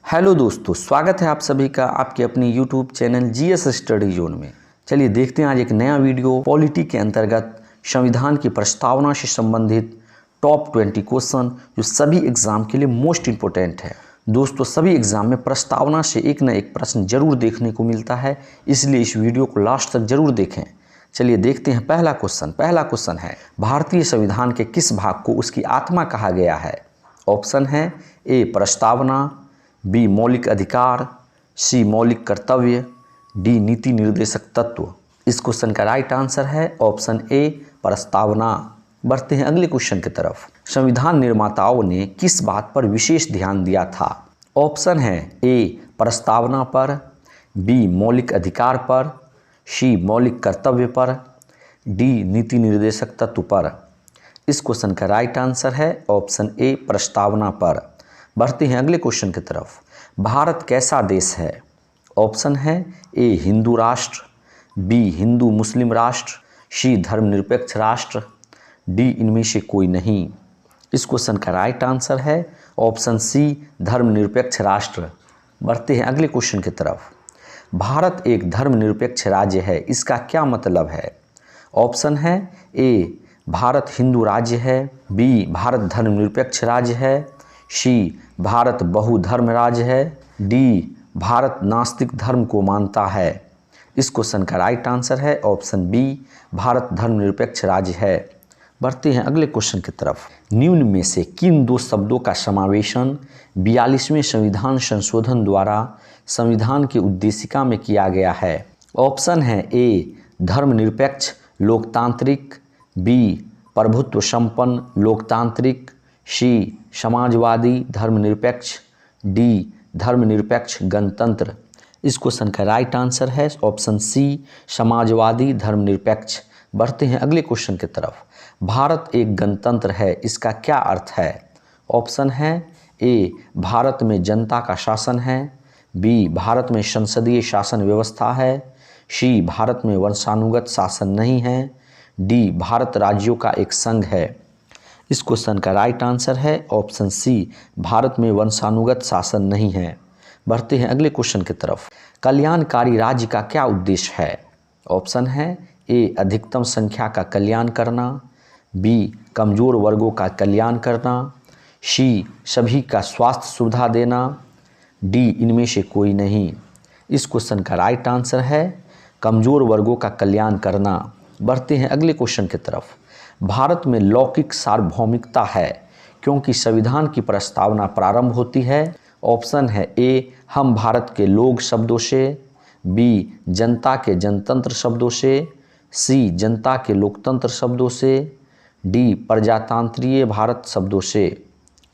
Hello दोस्तों, स्वागत है आप सभी का आपके अपनी YouTube channel GS study zone में। चलिए देखते हैं आज एक नया वीडियो पॉलिटी के अंतर्गत संविधान की प्रस्तावना से संबंधित टॉप 20 क्वेश्चन जो सभी एग्जाम के लिए मोस्ट इंपॉर्टेंट है। दोस्तों, सभी एग्जाम में प्रस्तावना से एक न एक प्रश्न जरूर देखने को मिलता है, इसलिए इस वीडियो को लास्ट तक जरूर देखें। चलिए देखते हैं पहला क्वेश्चन है, भारतीय संविधान के किस भाग को उसकी आत्मा कहा गया है? ऑप्शन है ए प्रस्तावना, बी मौलिक अधिकार, सी मौलिक कर्तव्य, डी नीति निर्देशक तत्व। इस क्वेश्चन का राइट आंसर है ऑप्शन ए प्रस्तावना। बढ़ते हैं अगले क्वेश्चन की तरफ। संविधान निर्माताओं ने किस बात पर विशेष ध्यान दिया था? ऑप्शन है ए प्रस्तावना पर, बी मौलिक अधिकार पर, सी मौलिक कर्तव्य पर, डी नीति निर्देशक तत्व पर। इस क्वेश्चन का राइट आंसर है ऑप्शन ए प्रस्तावना पर। बढ़ते हैं अगले क्वेश्चन की तरफ। भारत कैसा देश है? ऑप्शन है ए हिंदू राष्ट्र, बी हिंदू मुस्लिम राष्ट्र, सी धर्मनिरपेक्ष राष्ट्र, डी इनमें से कोई नहीं। इस क्वेश्चन का राइट आंसर है ऑप्शन सी धर्मनिरपेक्ष राष्ट्र। बढ़ते हैं अगले क्वेश्चन की तरफ। भारत एक धर्मनिरपेक्ष राज्य है, इसका क्या मतलब है? ऑप्शन है ए भारत हिंदू राज्य है, बी भारत धर्मनिरपेक्ष राज्य है, सी भारत बहुधर्म राज्य है, डी भारत नास्तिक धर्म को मानता है। इस क्वेश्चन का राइट आंसर है ऑप्शन बी भारत धर्मनिरपेक्ष राज्य है। बढ़ते हैं अगले क्वेश्चन की तरफ। निम्न में से किन दो शब्दों का समावेशन 42वें संविधान संशोधन द्वारा संविधान की उद्देशिका में किया गया है? ऑप्शन है ए धर्मनिरपेक्ष लोकतांत्रिक, बी प्रभुत्व संपन्न लोकतांत्रिक, सी समाजवादी धर्मनिरपेक्ष, डी धर्मनिरपेक्ष गणतंत्र। इस क्वेश्चन का राइट आंसर है ऑप्शन सी समाजवादी धर्मनिरपेक्ष। बढ़ते हैं अगले क्वेश्चन की तरफ। भारत एक गणतंत्र है, इसका क्या अर्थ है? ऑप्शन है ए भारत में जनता का शासन है, बी भारत में संसदीय शासन व्यवस्था है, सी भारत में वंशानुगत शासन नहीं है, डी भारत राज्यों का एक संघ है। इस क्वेश्चन का राइट आंसर है ऑप्शन सी भारत में वंशानुगत शासन नहीं है। बढ़ते हैं अगले क्वेश्चन की तरफ। कल्याणकारी राज्य का क्या उद्देश्य है? ऑप्शन है ए अधिकतम संख्या का कल्याण करना, बी कमजोर वर्गों का कल्याण करना, सी सभी का स्वास्थ्य सुविधा देना, डी इनमें से कोई नहीं। इस क्वेश्चन का राइट आंसर है कमजोर वर्गों का कल्याण करना। बढ़ते हैं अगले क्वेश्चन की तरफ। भारत में लौकिक सार्वभौमिकता है क्योंकि संविधान की प्रस्तावना प्रारंभ होती है। ऑप्शन है ए हम भारत के लोग शब्दों से, बी जनता के जनतंत्र शब्दों से, सी जनता के लोकतंत्र शब्दों से, डी प्रजातांत्रीय भारत शब्दों से।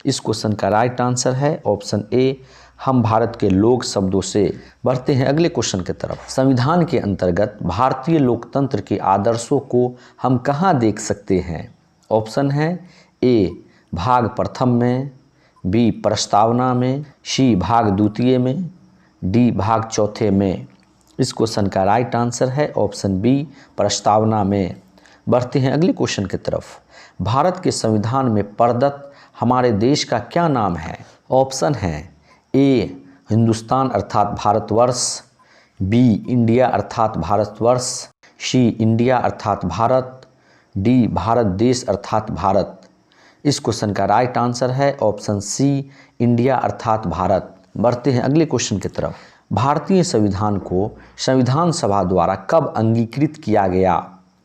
इस क्वेश्चन का राइट आंसर है ऑप्शन ए हम भारत के लोग शब्दों से। बढ़ते हैं अगले क्वेश्चन की तरफ। संविधान के अंतर्गत भारतीय लोकतंत्र के आदर्शों को हम कहाँ देख सकते हैं? ऑप्शन है ए भाग प्रथम में, बी प्रस्तावना में, सी भाग द्वितीय में, डी भाग चौथे में। इस क्वेश्चन का राइट आंसर है ऑप्शन बी प्रस्तावना में। बढ़ते हैं अगले क्वेश्चन की तरफ। भारत के संविधान में प्रदत्त हमारे देश का क्या नाम है? ऑप्शन है ए हिंदुस्तान अर्थात भारतवर्ष, बी इंडिया अर्थात भारतवर्ष, सी इंडिया अर्थात भारत, डी भारत देश अर्थात भारत। इस क्वेश्चन का राइट आंसर है ऑप्शन सी इंडिया अर्थात भारत। बढ़ते हैं अगले क्वेश्चन की तरफ। भारतीय संविधान को संविधान सभा द्वारा कब अंगीकृत किया गया?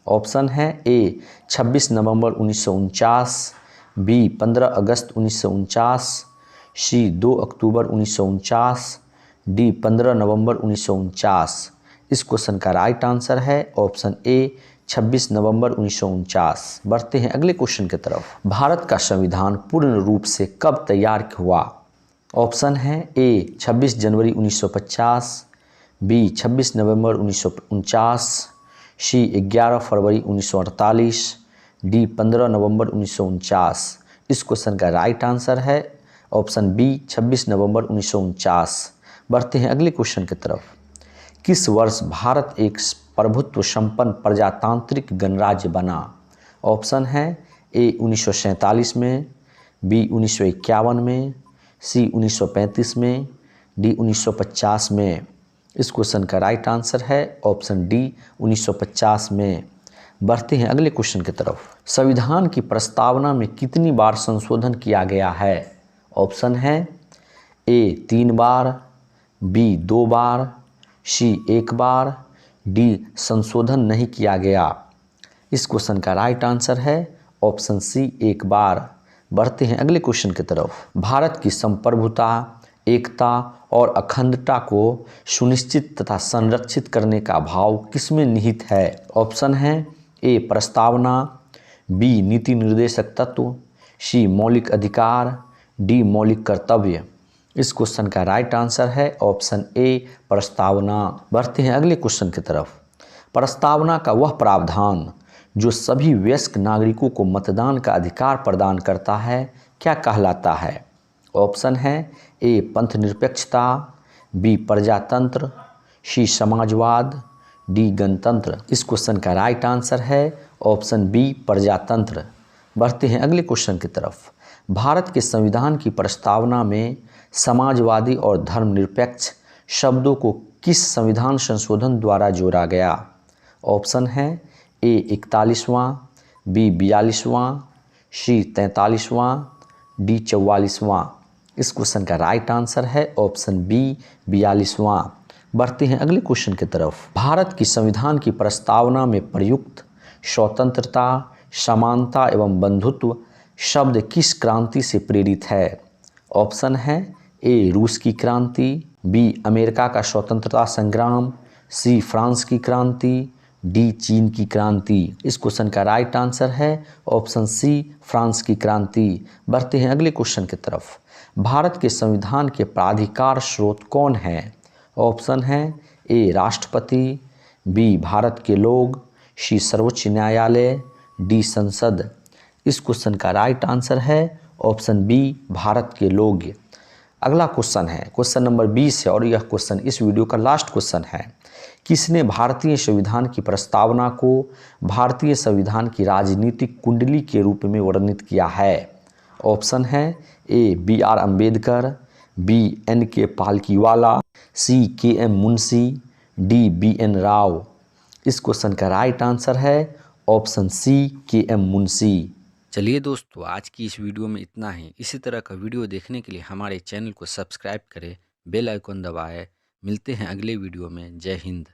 ऑप्शन है ए 26 नवंबर 1949, बी 15 अगस्त 1949, सी 2 अक्टूबर 1949, डी 15 नवंबर 1949। इस क्वेश्चन का राइट आंसर है ऑप्शन ए 26 नवंबर 1949। बढ़ते हैं अगले क्वेश्चन की तरफ। भारत का संविधान पूर्ण रूप से कब तैयार हुआ? ऑप्शन है ए 26 जनवरी 1950, बी 26 नवंबर 1949, सी 11 फरवरी 1948, डी 15 नवंबर 1949। इस क्वेश्चन का राइट आंसर है ऑप्शन बी 26 नवंबर 1949। बढ़ते हैं अगले क्वेश्चन की तरफ। किस वर्ष भारत एक प्रभुत्व संपन्न प्रजातांत्रिक गणराज्य बना? ऑप्शन है ए 1947 में, बी 1951 में, सी 1935 में, डी 1950 में। इस क्वेश्चन का राइट आंसर है ऑप्शन डी 1950 में। बढ़ते हैं अगले क्वेश्चन की तरफ। संविधान की प्रस्तावना में कितनी बार संशोधन किया गया है? ऑप्शन है ए 3 बार, बी 2 बार, सी 1 बार, डी संशोधन नहीं किया गया। इस क्वेश्चन का राइट आंसर है ऑप्शन सी 1 बार। बढ़ते हैं अगले क्वेश्चन की तरफ। भारत की संप्रभुता, एकता और अखंडता को सुनिश्चित तथा संरक्षित करने का भाव किसमें निहित है? ऑप्शन है ए प्रस्तावना, बी नीति निर्देशक तत्व, सी मौलिक अधिकार, डी मौलिक कर्तव्य। इस क्वेश्चन का राइट आंसर है ऑप्शन ए प्रस्तावना। बढ़ते हैं अगले क्वेश्चन की तरफ। प्रस्तावना का वह प्रावधान जो सभी वयस्क नागरिकों को मतदान का अधिकार प्रदान करता है क्या कहलाता है? ऑप्शन है ए पंथ निरपेक्षता, बी प्रजातंत्र, सी समाजवाद, डी गणतंत्र। इस क्वेश्चन का राइट आंसर है ऑप्शन बी प्रजातंत्र। बढ़ते हैं अगले क्वेश्चन की तरफ। भारत के संविधान की प्रस्तावना में समाजवादी और धर्मनिरपेक्ष शब्दों को किस संविधान संशोधन द्वारा जोड़ा गया? ऑप्शन है ए 41वां, बी 42वां, सी 43वां, डी 44वां। इस क्वेश्चन का राइट आंसर है ऑप्शन बी 42वां। बढ़ते हैं अगले क्वेश्चन की तरफ। भारत की संविधान की प्रस्तावना में प्रयुक्त स्वतंत्रता, समानता एवं बंधुत्व शब्द किस क्रांति से प्रेरित है? ऑप्शन है ए रूस की क्रांति, बी अमेरिका का स्वतंत्रता संग्राम, सी फ्रांस की क्रांति, डी चीन की क्रांति। इस क्वेश्चन का राइट आंसर है ऑप्शन सी फ्रांस की क्रांति। बढ़ते हैं अगले क्वेश्चन की तरफ। भारत के संविधान के प्राधिकार स्रोत कौन हैं? ऑप्शन है ए राष्ट्रपति, बी भारत के लोग, सी सर्वोच्च न्यायालय, डी संसद। इस क्वेश्चन का राइट आंसर है ऑप्शन बी भारत के लोग। अगला क्वेश्चन है क्वेश्चन नंबर 20 है और यह क्वेश्चन इस वीडियो का लास्ट क्वेश्चन है। किसने भारतीय संविधान की प्रस्तावना को भारतीय संविधान की राजनीतिक कुंडली के रूप में वर्णित किया है? ऑप्शन है A B R Ambedkar, B N K Palkhivala, C K M Munshi, D B N Rao. इस क्वेश्चन का राइट आंसर है option C K M Munshi. चलिए दोस्तों, आज की इस वीडियो में इतना ही। इसी तरह का वीडियो देखने के लिए हमारे चैनल को सब्सक्राइब करें, बेल आइकन दबाएं। मिलते हैं अगले वीडियो में। जय हिंद।